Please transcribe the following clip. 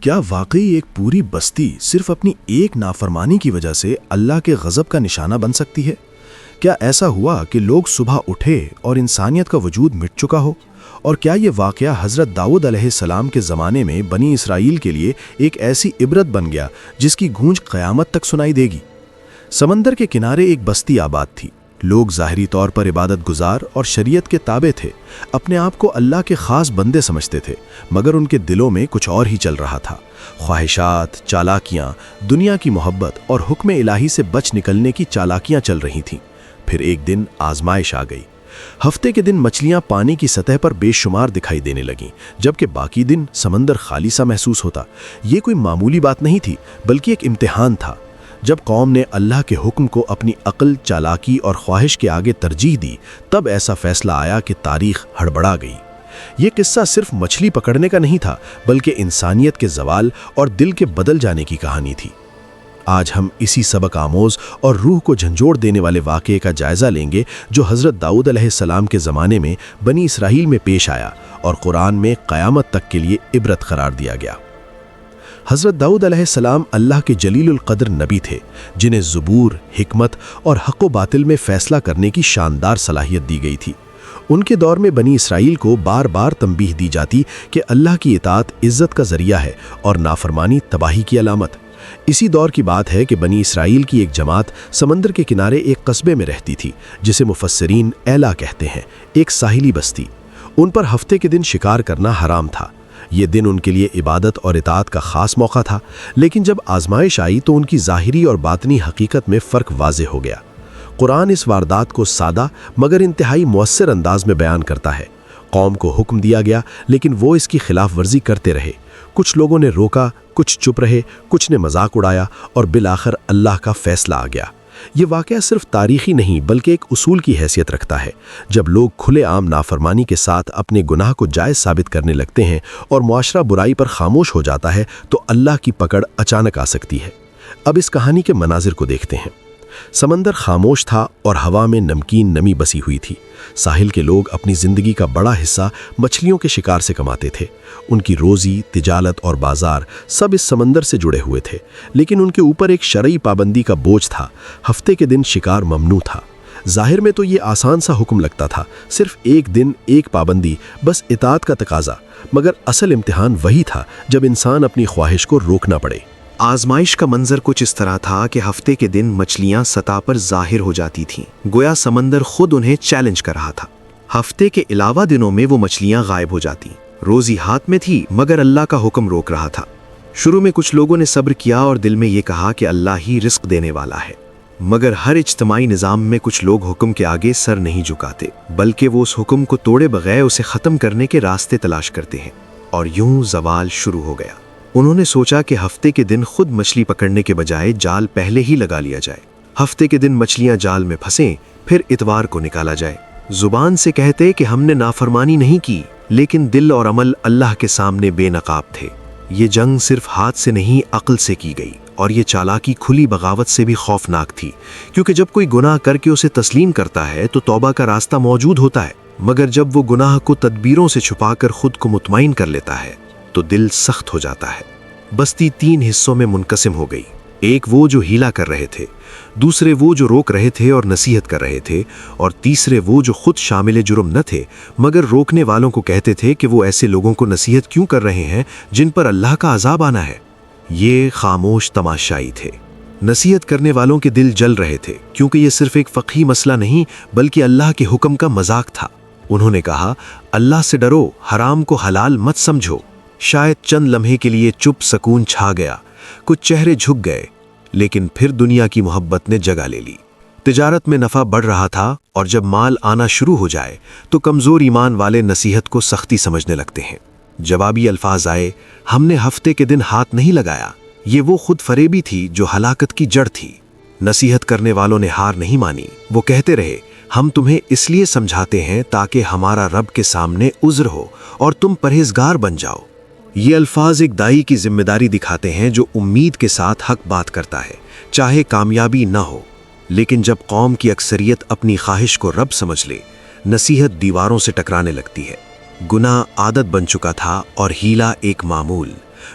کیا واقعی ایک پوری بستی صرف اپنی ایک نافرمانی کی وجہ سے اللہ کے غضب کا نشانہ بن سکتی ہے؟ کیا ایسا ہوا کہ لوگ صبح اٹھے اور انسانیت کا وجود مٹ چکا ہو؟ اور کیا یہ واقعہ حضرت داؤد علیہ السلام کے زمانے میں بنی اسرائیل کے لیے ایک ایسی عبرت بن گیا جس کی گونج قیامت تک سنائی دے گی؟ سمندر کے کنارے ایک بستی آباد تھی۔ لوگ ظاہری طور پر عبادت گزار اور شریعت کے تابع تھے، اپنے آپ کو اللہ کے خاص بندے سمجھتے تھے، مگر ان کے دلوں میں کچھ اور ہی چل رہا تھا۔ خواہشات، چالاکیاں، دنیا کی محبت اور حکم الہی سے بچ نکلنے کی چالاکیاں چل رہی تھیں۔ پھر ایک دن آزمائش آ گئی۔ ہفتے کے دن مچھلیاں پانی کی سطح پر بے شمار دکھائی دینے لگیں، جبکہ باقی دن سمندر خالی سا محسوس ہوتا۔ یہ کوئی معمولی بات نہیں تھی، بلکہ ایک امتحان تھا۔ جب قوم نے اللہ کے حکم کو اپنی عقل، چالاکی اور خواہش کے آگے ترجیح دی، تب ایسا فیصلہ آیا کہ تاریخ ہڑبڑا گئی۔ یہ قصہ صرف مچھلی پکڑنے کا نہیں تھا، بلکہ انسانیت کے زوال اور دل کے بدل جانے کی کہانی تھی۔ آج ہم اسی سبق آموز اور روح کو جھنجھوڑ دینے والے واقعے کا جائزہ لیں گے جو حضرت داؤد علیہ السلام کے زمانے میں بنی اسرائیل میں پیش آیا اور قرآن میں قیامت تک کے لیے عبرت قرار دیا گیا۔ حضرت داؤد علیہ السلام اللہ کے جلیل القدر نبی تھے، جنہیں زبور، حکمت اور حق و باطل میں فیصلہ کرنے کی شاندار صلاحیت دی گئی تھی۔ ان کے دور میں بنی اسرائیل کو بار بار تنبیہ دی جاتی کہ اللہ کی اطاعت عزت کا ذریعہ ہے اور نافرمانی تباہی کی علامت۔ اسی دور کی بات ہے کہ بنی اسرائیل کی ایک جماعت سمندر کے کنارے ایک قصبے میں رہتی تھی، جسے مفسرین ایلا کہتے ہیں، ایک ساحلی بستی۔ ان پر ہفتے کے دن شکار کرنا حرام تھا۔ یہ دن ان کے لیے عبادت اور اطاعت کا خاص موقع تھا، لیکن جب آزمائش آئی تو ان کی ظاہری اور باطنی حقیقت میں فرق واضح ہو گیا۔ قرآن اس واردات کو سادہ مگر انتہائی مؤثر انداز میں بیان کرتا ہے۔ قوم کو حکم دیا گیا، لیکن وہ اس کی خلاف ورزی کرتے رہے۔ کچھ لوگوں نے روکا، کچھ چپ رہے، کچھ نے مذاق اڑایا، اور بالآخر اللہ کا فیصلہ آ گیا۔ یہ واقعہ صرف تاریخی نہیں بلکہ ایک اصول کی حیثیت رکھتا ہے۔ جب لوگ کھلے عام نافرمانی کے ساتھ اپنے گناہ کو جائز ثابت کرنے لگتے ہیں اور معاشرہ برائی پر خاموش ہو جاتا ہے تو اللہ کی پکڑ اچانک آ سکتی ہے۔ اب اس کہانی کے مناظر کو دیکھتے ہیں۔ سمندر خاموش تھا اور ہوا میں نمکین نمی بسی ہوئی تھی۔ ساحل کے لوگ اپنی زندگی کا بڑا حصہ مچھلیوں کے شکار سے کماتے تھے۔ ان کی روزی، تجارت اور بازار سب اس سمندر سے جڑے ہوئے تھے، لیکن ان کے اوپر ایک شرعی پابندی کا بوجھ تھا۔ ہفتے کے دن شکار ممنوع تھا۔ ظاہر میں تو یہ آسان سا حکم لگتا تھا، صرف ایک دن، ایک پابندی، بس اطاعت کا تقاضا، مگر اصل امتحان وہی تھا جب انسان اپنی خواہش کو روکنا پڑے۔ آزمائش کا منظر کچھ اس طرح تھا کہ ہفتے کے دن مچھلیاں سطح پر ظاہر ہو جاتی تھیں، گویا سمندر خود انہیں چیلنج کر رہا تھا۔ ہفتے کے علاوہ دنوں میں وہ مچھلیاں غائب ہو جاتی، روزی ہاتھ میں تھی مگر اللہ کا حکم روک رہا تھا۔ شروع میں کچھ لوگوں نے صبر کیا اور دل میں یہ کہا کہ اللہ ہی رزق دینے والا ہے، مگر ہر اجتماعی نظام میں کچھ لوگ حکم کے آگے سر نہیں جھکاتے، بلکہ وہ اس حکم کو توڑے بغیر اسے ختم کرنے کے راستے تلاش کرتے ہیں۔ اور یوں زوال شروع ہو گیا۔ انہوں نے سوچا کہ ہفتے کے دن خود مچھلی پکڑنے کے بجائے جال پہلے ہی لگا لیا جائے۔ ہفتے کے دن مچھلیاں جال میں پھنسیں، پھر اتوار کو نکالا جائے۔ زبان سے کہتے کہ ہم نے نافرمانی نہیں کی، لیکن دل اور عمل اللہ کے سامنے بے نقاب تھے۔ یہ جنگ صرف ہاتھ سے نہیں عقل سے کی گئی، اور یہ چالاکی کھلی بغاوت سے بھی خوفناک تھی، کیونکہ جب کوئی گناہ کر کے اسے تسلیم کرتا ہے تو توبہ کا راستہ موجود ہوتا ہے، مگر جب وہ گناہ کو تدبیروں سے چھپا کر خود کو مطمئن کر لیتا ہے تو دل سخت ہو جاتا ہے۔ بستی 3 حصوں میں منقسم ہو گئی۔ ایک وہ جو ہیلا کر رہے تھے، دوسرے وہ جو روک رہے تھے اور نصیحت کر رہے تھے، اور تیسرے وہ جو خود شامل جرم نہ تھے مگر روکنے والوں کو کہتے تھے کہ وہ ایسے لوگوں کو نصیحت کیوں کر رہے ہیں جن پر اللہ کا عذاب آنا ہے۔ یہ خاموش تماشائی تھے۔ نصیحت کرنے والوں کے دل جل رہے تھے، کیونکہ یہ صرف ایک فقہی مسئلہ نہیں بلکہ اللہ کے حکم کا مذاق تھا۔ انہوں نے کہا، اللہ سے ڈرو، حرام کو حلال مت سمجھو۔ شاید چند لمحے کے لیے چپ سکون چھا گیا، کچھ چہرے جھک گئے، لیکن پھر دنیا کی محبت نے جگہ لے لی۔ تجارت میں نفع بڑھ رہا تھا، اور جب مال آنا شروع ہو جائے تو کمزور ایمان والے نصیحت کو سختی سمجھنے لگتے ہیں۔ جوابی الفاظ آئے، ہم نے ہفتے کے دن ہاتھ نہیں لگایا۔ یہ وہ خود فریبی تھی جو ہلاکت کی جڑ تھی۔ نصیحت کرنے والوں نے ہار نہیں مانی، وہ کہتے رہے، ہم تمہیں اس لیے سمجھاتے ہیں تاکہ ہمارا رب کے سامنے عذر ہو اور تم پرہیزگار بن جاؤ۔ یہ الفاظ ایک دائی کی ذمہ داری دکھاتے ہیں جو امید کے ساتھ حق بات کرتا ہے، چاہے کامیابی نہ ہو۔ لیکن جب قوم کی اکثریت اپنی خواہش کو رب سمجھ لے، نصیحت دیواروں سے ٹکرانے لگتی ہے۔ گناہ عادت بن چکا تھا اور ہیلا ایک معمول۔